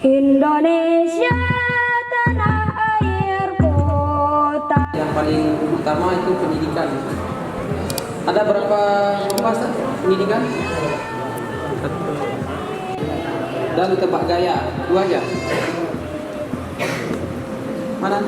Indonesia tanah airku. Yang paling utama itu pendidikan. Ada berapa lomba pendidikan? Dan tebak gaya, 2 aja. Mana?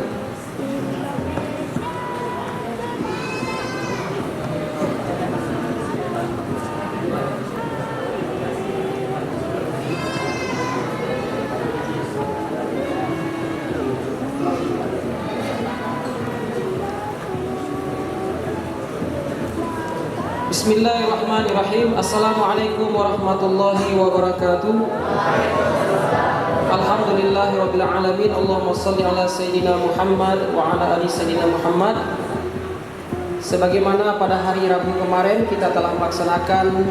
Bismillahirrahmanirrahim. Assalamualaikum warahmatullahi wabarakatuh. Alhamdulillahirabbil alamin. Allahumma shalli ala sayyidina Muhammad wa ala ali sayyidina Muhammad. Sebagaimana pada hari Rabu kemarin kita telah melaksanakan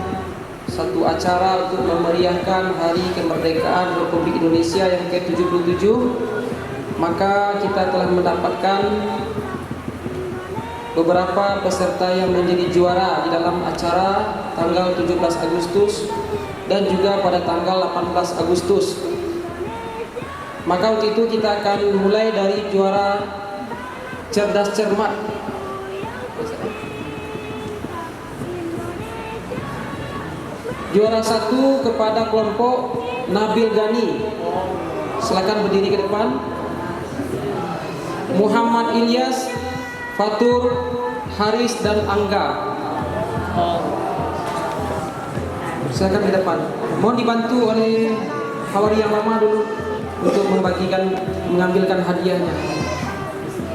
satu acara untuk memeriahkan Hari Kemerdekaan Republik Indonesia yang ke-77, maka kita telah mendapatkan beberapa peserta yang menjadi juara di dalam acara tanggal 17 Agustus dan juga pada tanggal 18 Agustus. Maka waktu itu kita akan mulai dari juara cerdas cermat. Juara 1 kepada kelompok Nabil Gani. Silakan berdiri ke depan. Muhammad Ilyas, Fatur, Haris dan Angga. Silakan ke depan. Mohon dibantu oleh hawari yang lama dulu untuk mengambilkan hadiahnya.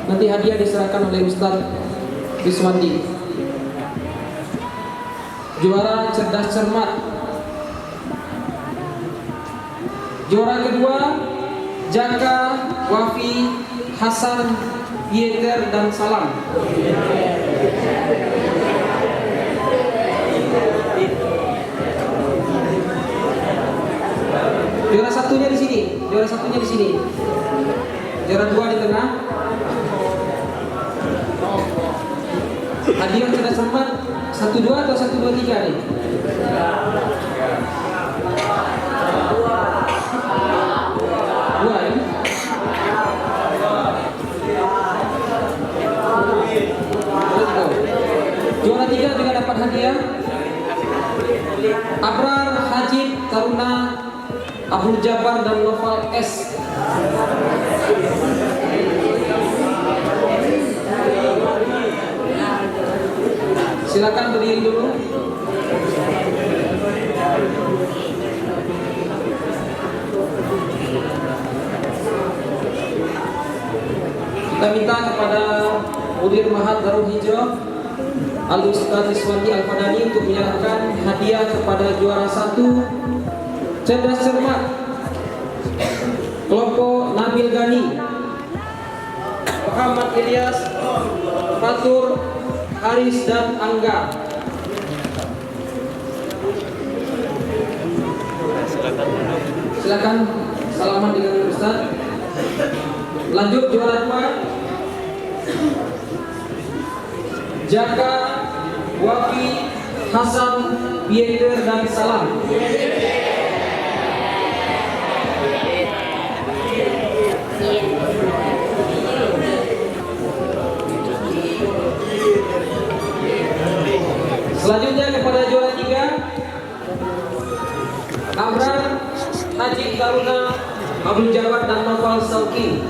Nanti hadiah diserahkan oleh Ustaz Biswandi. Juara cerdas cermat. Juara kedua Jaka, Wafi, Hasan, Yeter dan Salam. Juara satunya di sini. Juara satunya di sini. Juara 2 di tengah. Hadiah cerdas cermat 1-2 atau 1-2-3 nih? Dua ya? Juara 3 juga dapat hadiah. Abrar, Hajib, Taruna, Abdul Jabbar dan Noval S. Silakan berdiri dulu. Kita minta kepada Mudir Mahat Darul Hijrah Al-Ustaz Iswandi Al-Fadani untuk menyerahkan hadiah kepada juara 1 cerdas cermat kelompok Nabil Gani, Muhammad Ilyas, Fatur, Haris dan Angga. Silakan salaman dengan Ustaz. Lanjut juara 2 Jaka, Wafi, Hasan, Yeter dan Salam. Selanjutnya kepada juara 3 Abrar, Haji Taruna, Abdul Jabbar dan Noval Sauki.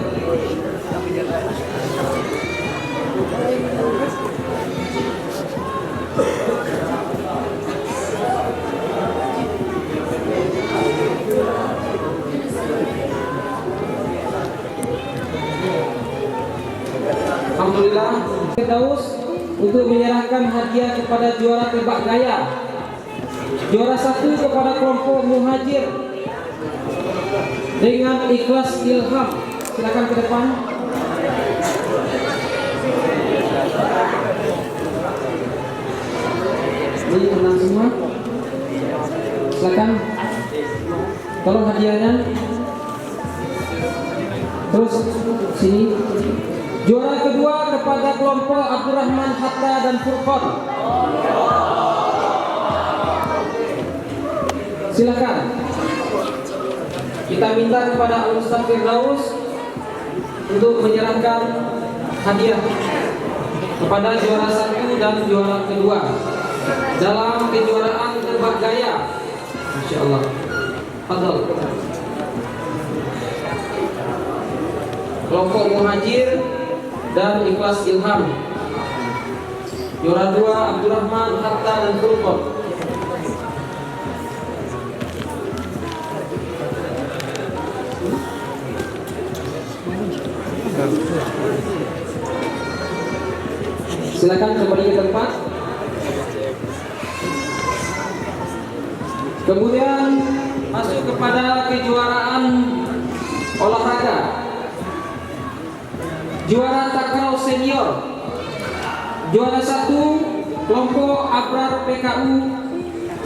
Alhamdulillah, Firdaus untuk menyerahkan hadiah kepada juara tebak gaya. Juara 1 kepada kelompok Muhajir dengan Ikhlas Ilham. Silakan ke depan. Ini tenang semua. Silakan. Tolong hadiahnya. Terus sini. Juara kedua kepada kelompok Abdurrahman Hatta dan Furqan. Silakan. Kita minta kepada Al-Ustaz Firdaus untuk menyerahkan hadiah kepada juara 1 dan juara kedua dalam kejuaraan tebak gaya. Masya Allah. Fadhal. Kelompok Muhajir dan Ikhlas Ilham. Juara 2 Abdurrahman Hatta dan Furqan. Silakan kembali ke tempat. Kemudian masuk kepada kejuaraan olahraga. Juara takraw senior. Juara 1 kelompok Abrar PKU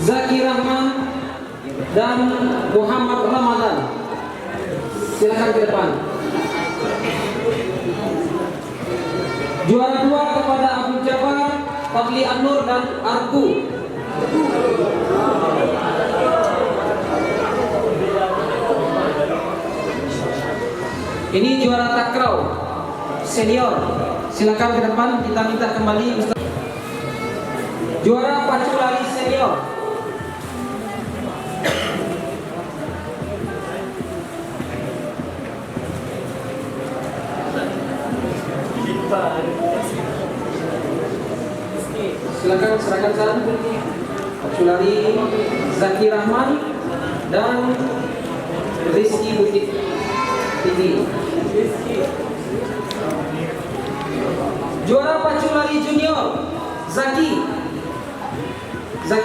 Zaki Rahman dan Muhammad Ramadan. Silakan ke depan. Juara 2 kepada Abu Jabar Fadli An-Nur dan Arku. Ini juara takraw senior. Silakan ke depan, kita minta kembali Ustaz. Juara pacu lari senior. Silakan serahkan saran pacu lari Zaki Rahman dan Rizky Bukit Tinggi. Juara pacu lari junior Zaki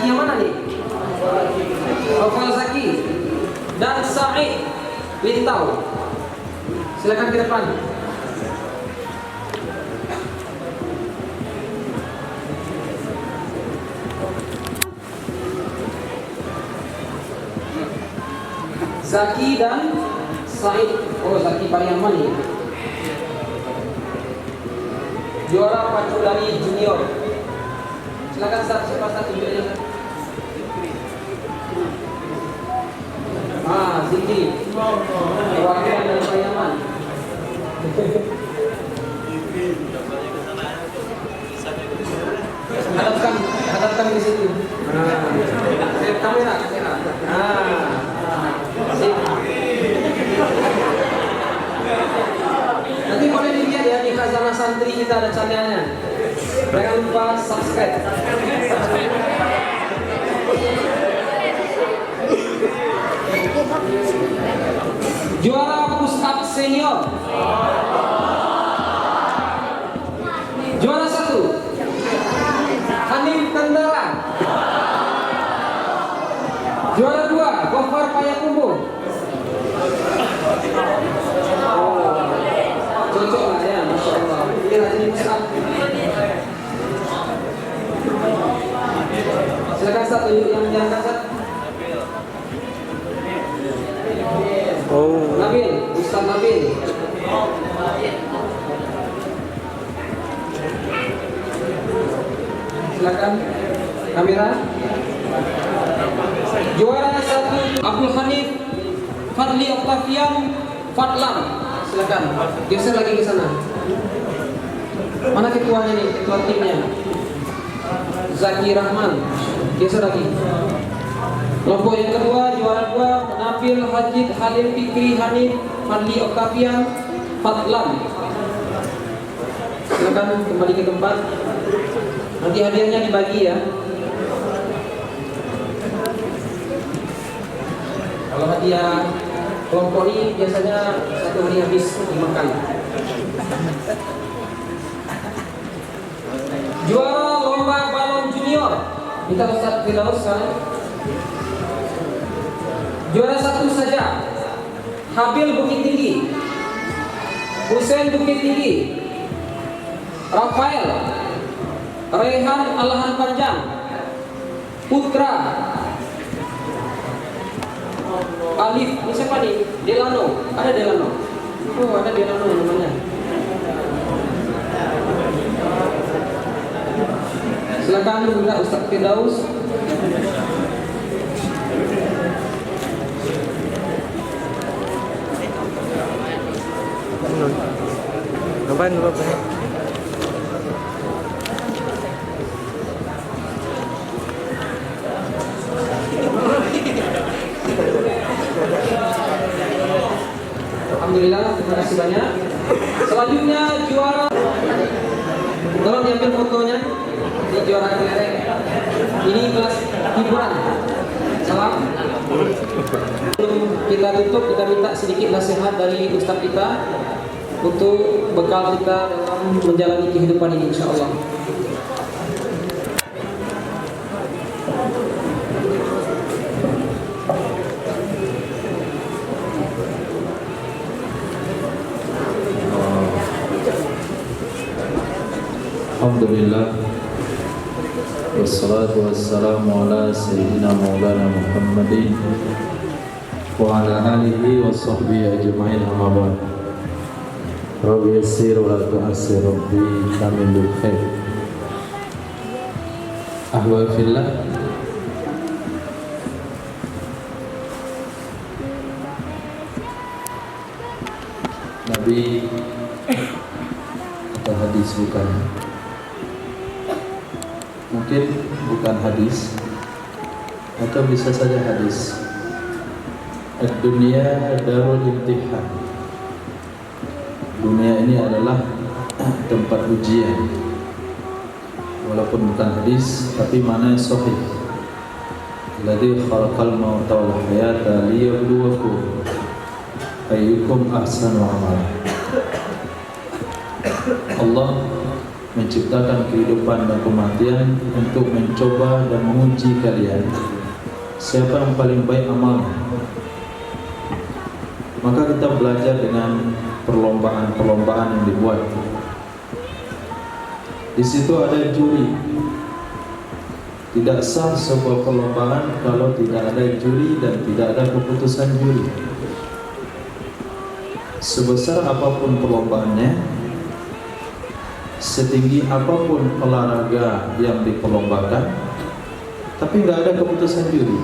yang mana nih? Novel Zaki dan Said Lintau. Silakan ke depan. Zaki dan Said. Oh, Zaki Pariaman nih. Juara pacu lari junior. Silakan siapa satu tunjuknya. Zikri. Perwakilan dari Pariaman. Hadapkan di situ. Kamera. Nanti boleh dilihat ya di khazanah santri kita ada candanya. Jangan lupa subscribe. Juara push up senior. Juara 1 Hanif Tendara. Juara 2 Gofar Payakumbuh. Cocok lah ya, Masya Allah. Ini rajin push up. Silakan satu yang menjalankan satu. Nabil, Ustaz Nabil. Silakan kamera. Juara 1 Abdul Hanif Fadli Octavian Fadlan. Silakan geser lagi ke sana. Mana ketuanya nih, ketua timnya? Zaki Rahman. Geser lagi. Kelompok yang kedua, juara 2 Nabil Hajid Halim Fikri Hanif Fadli Octavian Fadlan. Silakan kembali ke tempat. Nanti hadiahnya dibagi ya. Kalau hadiah kelompok ini biasanya satu hari habis dimakan. Juara lomba balon junior. Minta Ustaz Firdaus sekarang. Juara 1 saja Habil Bukit Tinggi, Husain Bukit Tinggi, Rafael Rehan Alahan Panjang, Putra Alif. Ini siapa nih? Delano. Ada Delano. Oh, ada Delano namanya. Silakan minta Ustaz Firdaus. Ngapain lu? Alhamdulillah, terima kasih banyak. Selanjutnya juara. Tolong diambil fotonya di juara kelereng. Ini kelas hiburan. Salam. Sebelum kita tutup, kita minta sedikit nasihat dari Ustadz kita untuk bekal kita dalam menjalani kehidupan ini, insya Allah. Alhamdulillah, wassalatu wassalamu ala sayyidina maulana Muhammadin wa ala alihi wa sahbihi ajma'in, amma ba'd. Rabbi yassir wa la tu'assir, Rabbi kamin bil khair. Ahwa fillah, Nabi atau hadis bukan, mungkin bukan hadis atau bisa saja hadis. Ad-dunya darul imtihan. Dunia ini adalah tempat ujian. Walaupun bukan hadis, tapi maknanya sahih. Alladzi khalaqal mauta wal hayata liyabluwakum ayyukum ahsanu amala. Allah menciptakan kehidupan dan kematian untuk mencoba dan menguji kalian siapa yang paling baik amalnya. Maka kita belajar dengan perlombaan-perlombaan yang dibuat. Di situ ada juri. Tidak sah sebuah perlombaan kalau tidak ada juri dan tidak ada keputusan juri. Sebesar apapun perlombaannya, setinggi apapun olahraga yang diperlombakan, tapi nggak ada keputusan juri,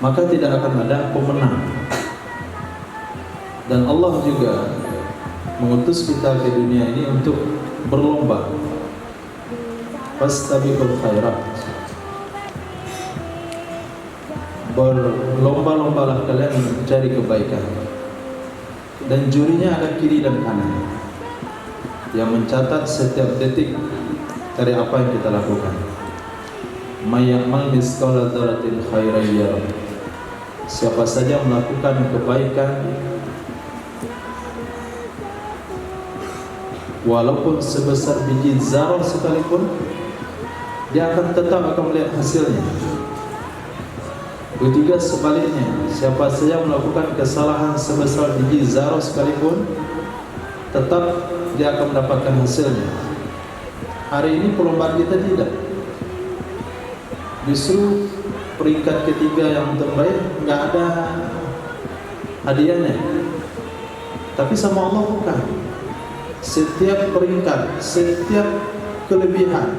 maka tidak akan ada pemenang. Dan Allah juga mengutus kita ke dunia ini untuk berlomba. Fastabiqul khairat. Berlomba-lombalah kalian mencari kebaikan. Dan jurinya ada kiri dan kanan, yang mencatat setiap detik dari apa yang kita lakukan. May ya'mal mithqala dzarratin khairan yarah. Siapa saja melakukan kebaikan walaupun sebesar biji zarah sekalipun, dia akan tetap melihat hasilnya. Ketiga sebaliknya, siapa saja melakukan kesalahan sebesar biji zarah sekalipun, tetap dia akan mendapatkan hasilnya. Hari ini perlombaan kita tidak. Justru peringkat ketiga yang terbaik nggak ada hadiahnya. Tapi sama Allah bukan. Setiap peringkat, setiap kelebihan,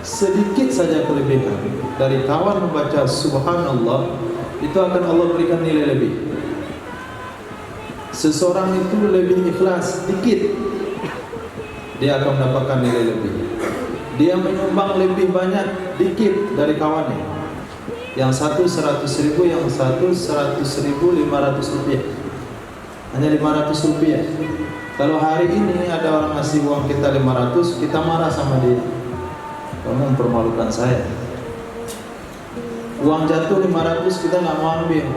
sedikit saja kelebihan dari kawan membaca subhanallah, itu akan Allah berikan nilai lebih. Seseorang itu lebih ikhlas dikit, dia akan mendapatkan nilai lebih. Dia menyumbang lebih banyak dikit dari kawannya. Yang satu 100.000, yang satu 100.500 rupiah. Hanya 500 rupiah. Kalau hari ini ada orang ngasih uang kita 500, kita marah sama dia. Kamu mempermalukan saya. Uang jatuh 500, kita nggak mau ambil.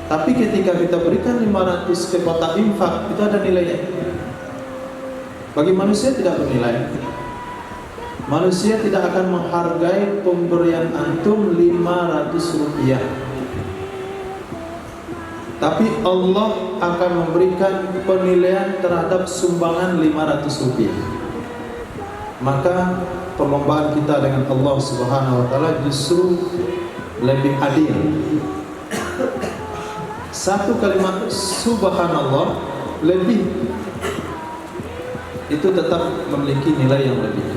Tapi ketika kita berikan 500 ke kotak infak, itu ada nilainya. Bagi manusia tidak bernilai. Manusia tidak akan menghargai pemberian antum 500 rupiah. Tapi Allah akan memberikan penilaian terhadap sumbangan 500 rupiah. Maka perlombaan kita dengan Allah Subhanahu wa taala justru lebih adil. Satu kalimat subhanallah lebih, itu tetap memiliki nilai yang lebih.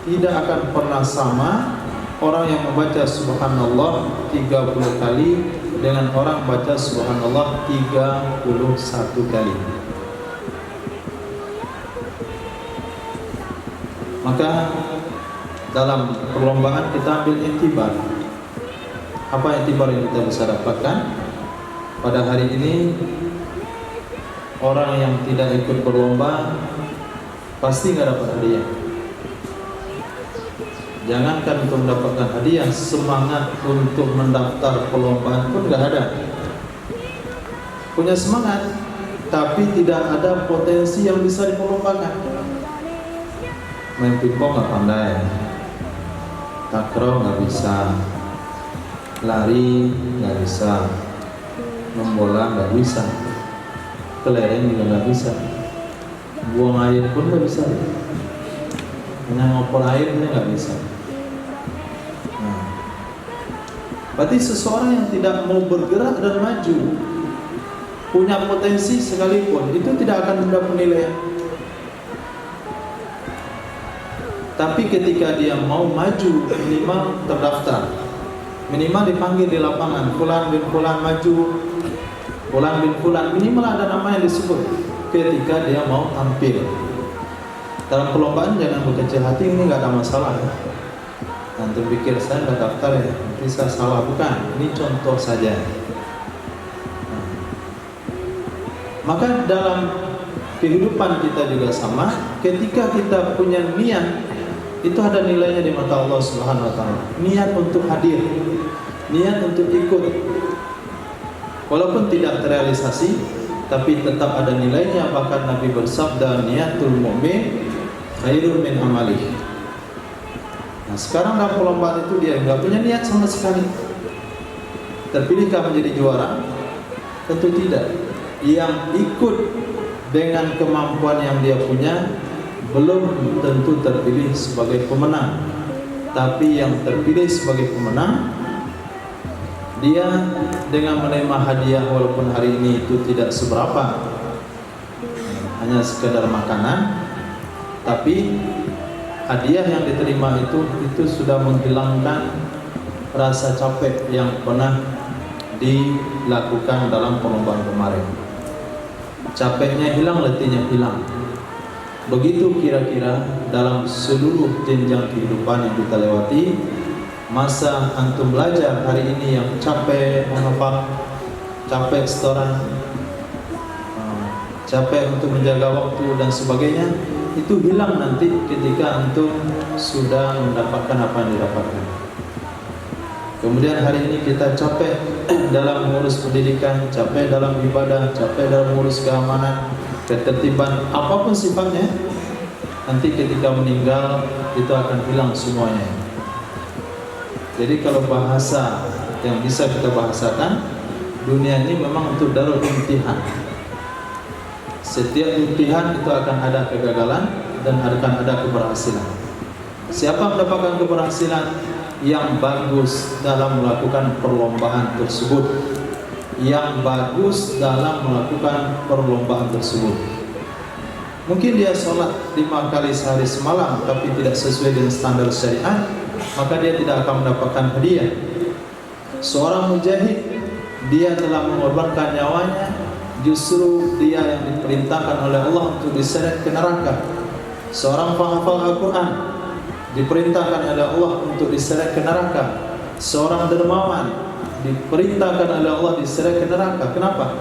Tidak akan pernah sama orang yang membaca subhanallah 30 kali dengan orang baca subhanallah 31 kali. Maka dalam perlombaan kita ambil iktibar. Apa iktibar yang kita bisa dapatkan? Pada hari ini orang yang tidak ikut berlomba pasti nggak dapat hadiah. Jangankan untuk mendapatkan hadiah, semangat untuk mendaftar perlombaan pun nggak ada. Punya semangat, tapi tidak ada potensi yang bisa diperlombakan. Main pingpong nggak pandai, takraw nggak bisa, lari nggak bisa, membola nggak bisa, kelereng juga nggak bisa, buang air pun nggak bisa, hanya ngopor air pun nggak bisa. Nah, berarti seseorang yang tidak mau bergerak dan maju, punya potensi sekalipun, itu tidak akan mendapat penilaian. Tapi ketika dia mau maju, minimal terdaftar, minimal dipanggil di lapangan, fulan bin fulan maju, fulan bin fulan, minimal ada nama yang disebut ketika dia mau tampil. Dalam perlombaan jangan berkecil hati, ini nggak ada masalah ya. Antum pikir saya nggak daftar ya, nanti saya salah, bukan. Ini contoh saja. Nah, maka dalam kehidupan kita juga sama. Ketika kita punya niat, itu ada nilainya di mata Allah Subhanahu wa taala. Niat untuk hadir, niat untuk ikut. Walaupun tidak terrealisasi, tapi tetap ada nilainya. Bahkan Nabi bersabda, niatul mu'min khairun min amalih. Nah, sekarang dalam perlombaan itu dia nggak punya niat sama sekali. Terpilihkah menjadi juara? Tentu tidak. Yang ikut dengan kemampuan yang dia punya belum tentu terpilih sebagai pemenang. Tapi yang terpilih sebagai pemenang, dia dengan menerima hadiah walaupun hari ini itu tidak seberapa, hanya sekedar makanan, tapi hadiah yang diterima itu sudah menghilangkan rasa capek yang pernah dilakukan dalam perlombaan kemarin. Capeknya hilang, letihnya hilang. Begitu kira-kira dalam seluruh jenjang kehidupan yang kita lewati. Masa antum belajar hari ini yang capek menghafal, capek setoran, capek untuk menjaga waktu dan sebagainya, itu hilang nanti ketika antum sudah mendapatkan apa yang didapatkan. Kemudian hari ini kita capek dalam mengurus pendidikan, capek dalam ibadah, capek dalam mengurus keamanan, ketertiban, apapun sifatnya. Nanti ketika meninggal itu akan hilang semuanya. Jadi kalau bahasa yang bisa kita bahasakan, dunia ini memang untuk darul imtihan. Setiap imtihan itu akan ada kegagalan dan akan ada keberhasilan. Siapa mendapatkan keberhasilan? Yang bagus dalam melakukan perlombaan tersebut, yang bagus dalam melakukan perlombaan tersebut. Mungkin dia sholat 5 kali sehari semalam tapi tidak sesuai dengan standar syariat, maka dia tidak akan mendapatkan hadiah. Seorang mujahid, dia telah mengorbankan nyawanya, justru dia yang diperintahkan oleh Allah untuk diseret ke neraka. Seorang penghafal Al-Quran diperintahkan oleh Allah untuk diseret ke neraka. Seorang dermawan diperintahkan oleh Allah diseret ke neraka. Kenapa?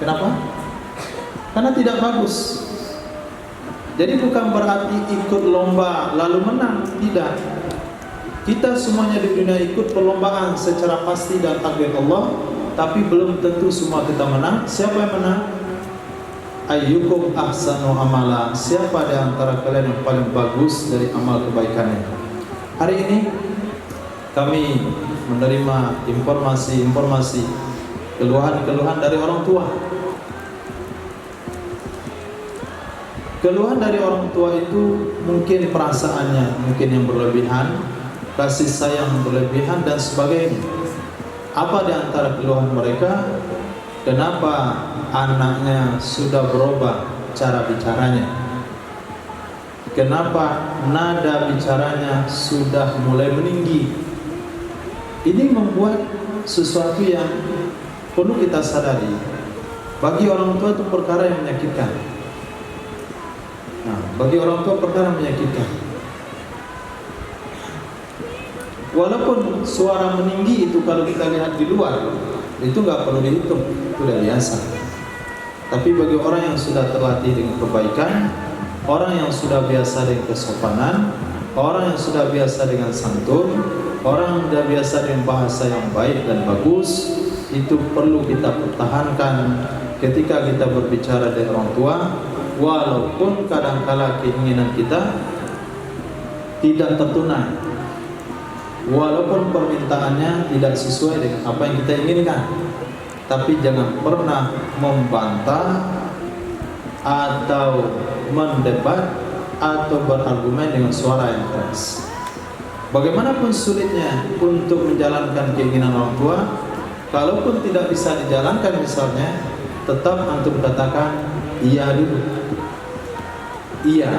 Kenapa? Karena tidak bagus. Jadi bukan berarti ikut lomba lalu menang, tidak. Kita semuanya di dunia ikut perlombaan secara pasti dan takdir Allah, tapi belum tentu semua kita menang. Siapa yang menang? Ayyukum ahsanu amala. Siapa di antara kalian yang paling bagus dari amal kebaikannya? Hari ini kami menerima informasi-informasi, keluhan-keluhan dari orang tua. Keluhan dari orang tua itu mungkin perasaannya mungkin yang berlebihan, kasih sayang berlebihan dan sebagainya. Apa di antara keluhan mereka? Kenapa anaknya sudah berubah cara bicaranya? Kenapa nada bicaranya sudah mulai meninggi? Ini membuat sesuatu yang perlu kita sadari. Bagi orang tua itu perkara yang menyakitkan. Nah, bagi orang tua perkara menyakitkan. Walaupun suara meninggi itu kalau kita lihat di luar, itu nggak perlu dihitung, itu udah biasa. Tapi bagi orang yang sudah terlatih dengan kebaikan, orang yang sudah biasa dengan kesopanan, orang yang sudah biasa dengan santun, orang yang sudah biasa dengan bahasa yang baik dan bagus, itu perlu kita pertahankan ketika kita berbicara dengan orang tua. Walaupun kadangkala keinginan kita tidak tertunai, walaupun permintaannya tidak sesuai dengan apa yang kita inginkan, tapi jangan pernah membantah atau mendebat atau berargumen dengan suara yang keras. Bagaimanapun sulitnya untuk menjalankan keinginan orang tua, kalaupun tidak bisa dijalankan misalnya, tetap antum katakan iya dulu. Iya,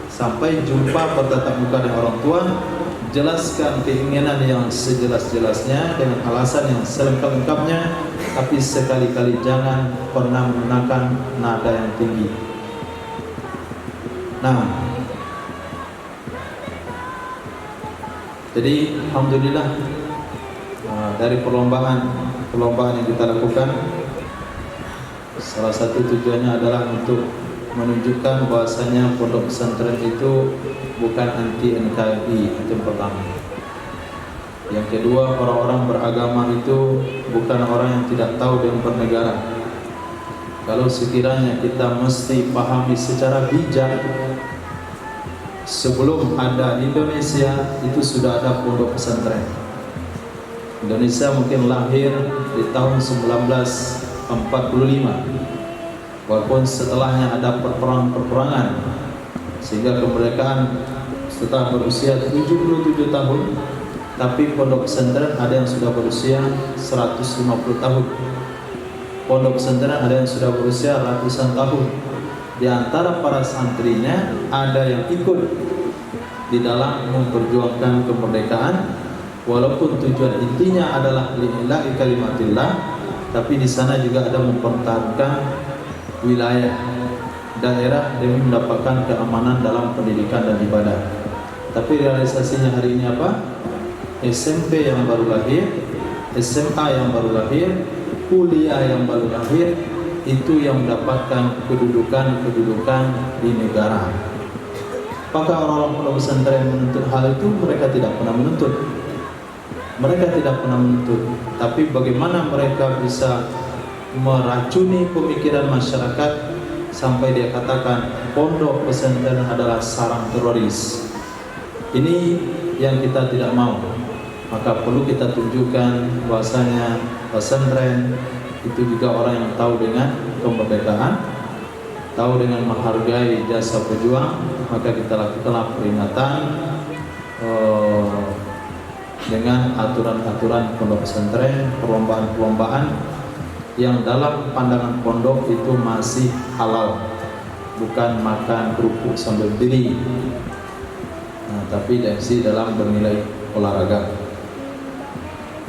sampai jumpa bertatap muka dengan orang tua, jelaskan keinginan yang sejelas-jelasnya dengan alasan yang selengkap-lengkapnya, tapi sekali-kali jangan pernah menggunakan nada yang tinggi. Nah, jadi alhamdulillah dari perlombaan yang kita lakukan, salah satu tujuannya adalah untuk menunjukkan bahwasanya pondok pesantren itu bukan anti NKRI, itu yang pertama. Yang kedua, orang-orang beragama itu bukan orang yang tidak tahu dengan bernegara. Kalau sekiranya kita mesti pahami secara bijak, sebelum ada Indonesia itu sudah ada pondok pesantren. Indonesia mungkin lahir di tahun 1945. Walaupun setelahnya ada peperangan, sehingga kemerdekaan setelah berusia 77 tahun, tapi pondok pesantren ada yang sudah berusia 150 tahun. Pondok pesantren ada yang sudah berusia ratusan tahun. Di antara para santrinya ada yang ikut di dalam memperjuangkan kemerdekaan, walaupun tujuan intinya adalah lillahi kalimatillah, tapi di sana juga ada mempertahankan wilayah daerah demi mendapatkan keamanan dalam pendidikan dan ibadah. Tapi realisasinya hari ini apa? SMP yang baru lahir, SMA yang baru lahir, kuliah yang baru lahir, itu yang mendapatkan kedudukan di negara. Apakah orang-orang pondok pesantren menuntut hal itu? Mereka tidak pernah menuntut. Mereka tidak pernah menuntut. Tapi bagaimana mereka bisa meracuni pemikiran masyarakat sampai dia katakan pondok pesantren adalah sarang teroris. Ini yang kita tidak mau. Maka perlu kita tunjukkan bahwasanya pesantren itu juga orang yang tahu dengan kemerdekaan, tahu dengan menghargai jasa pejuang. Maka kita lakukanlah peringatan dengan aturan-aturan pondok pesantren, perlombaan-perlombaan yang dalam pandangan pondok itu masih halal, bukan makan kerupuk sambil berdiri, tapi dari dalam bernilai olahraga.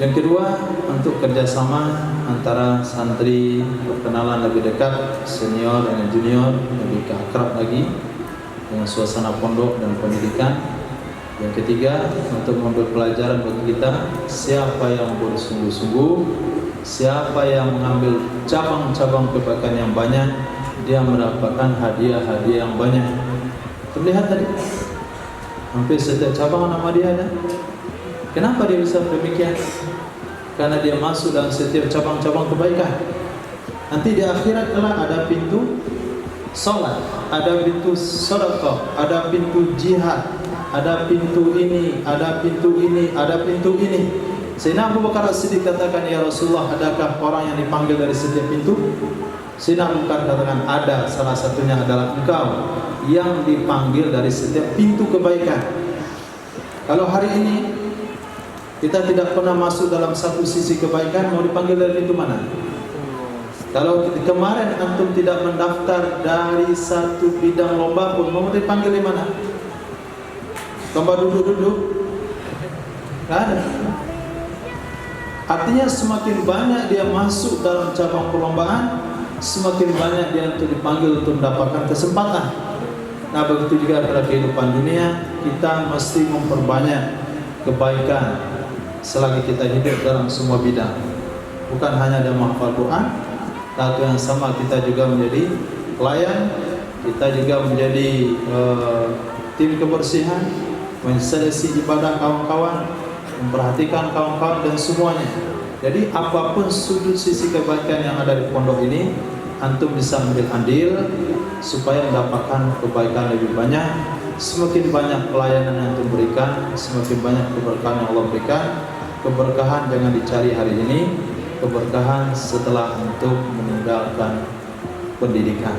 Yang kedua, untuk kerjasama antara santri, perkenalan lebih dekat, senior dengan junior, lebih akrab lagi dengan suasana pondok dan pendidikan. Yang ketiga, untuk mengambil pelajaran bagi kita, siapa yang bersungguh-sungguh, siapa yang mengambil cabang-cabang kebaikan yang banyak, dia mendapatkan hadiah-hadiah yang banyak. Terlihat tadi, hampir setiap cabang nama dia ada. Kenapa dia bisa demikian? Karena dia masuk dalam setiap cabang-cabang kebaikan. Nanti di akhirat kelak ada pintu salat, ada pintu sedekah, ada pintu jihad, ada pintu ini, ada pintu ini, ada pintu ini. Sayyidina Abu Bakar As-Siddiq katakan, ya Rasulullah, adakah orang yang dipanggil dari setiap pintu? Sayyidina Abu Bakar katakan, ada, salah satunya adalah engkau yang dipanggil dari setiap pintu kebaikan. Kalau hari ini kita tidak pernah masuk dalam satu sisi kebaikan, mau dipanggil dari pintu mana? Kalau kemarin antum tidak mendaftar dari satu bidang lomba pun, mau dipanggil di mana? Lomba duduk-duduk? Tidak ada. Artinya semakin banyak dia masuk dalam cabang perlombaan, semakin banyak dia untuk dipanggil untuk mendapatkan kesempatan. Nah, begitu juga pada kehidupan dunia, kita mesti memperbanyak kebaikan selagi kita hidup dalam semua bidang. Bukan hanya dalam menghafal Quran, tapi yang sama kita juga menjadi pelayan, kita juga menjadi tim kebersihan, menselesaikan ibadah kawan-kawan, memperhatikan kawan-kawan dan semuanya. Jadi apapun sudut sisi kebaikan yang ada di pondok ini, antum bisa ambil andil supaya mendapatkan kebaikan lebih banyak. Semakin banyak pelayanan yang antum berikan, semakin banyak keberkahan yang Allah berikan. Keberkahan jangan dicari hari ini, keberkahan setelah antum meninggalkan pendidikan.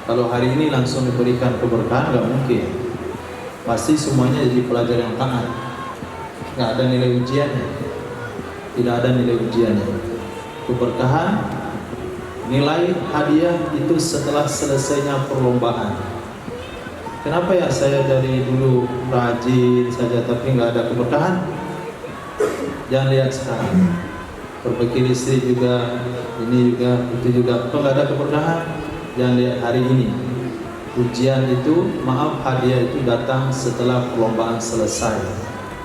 Kalau hari ini langsung diberikan keberkahan, nggak mungkin. Pasti semuanya jadi pelajar yang taat. Nggak ada nilai ujiannya, tidak ada nilai ujiannya. Keberkahan, nilai hadiah itu setelah selesainya perlombaan. Kenapa ya saya dari dulu rajin saja tapi nggak ada keberkahan? Jangan lihat sekarang, perbaiki listrik juga, ini juga, itu juga, kok nggak ada keberkahan? Jangan lihat hari ini. Ujian itu, maaf, hadiah itu datang setelah perlombaan selesai.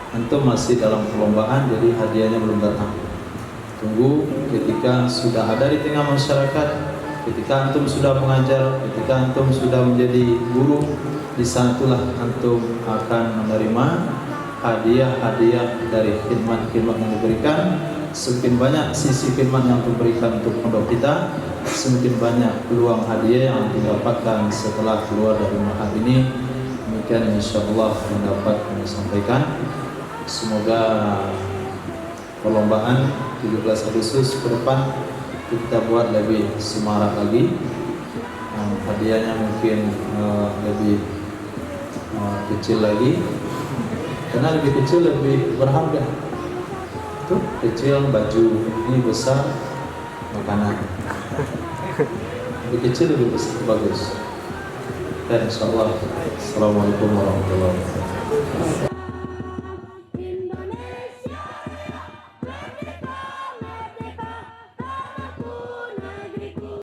Antum masih dalam perlombaan, jadi hadiahnya belum datang. Tunggu ketika sudah ada di tengah masyarakat, ketika antum sudah mengajar, ketika antum sudah menjadi guru, di sanatulah antum akan menerima hadiah-hadiah dari khidmat-khidmat yang diberikan. Semakin banyak sisi khidmat yang antum berikan untuk pondok kita, semakin banyak peluang hadiah yang antum dapatkan setelah keluar dari mahad ini. Demikian insyaallah yang dapat kami sampaikan. Semoga perlombaan 17 Agustus ke depan kita buat lebih semarak lagi. Hadiahnya mungkin lebih kecil lagi, karena lebih kecil lebih berharga. Tuh, kecil baju, ini besar makanan. Lebih kecil lebih besar bagus. Dan insyaallah, assalamualaikum warahmatullahi wabarakatuh.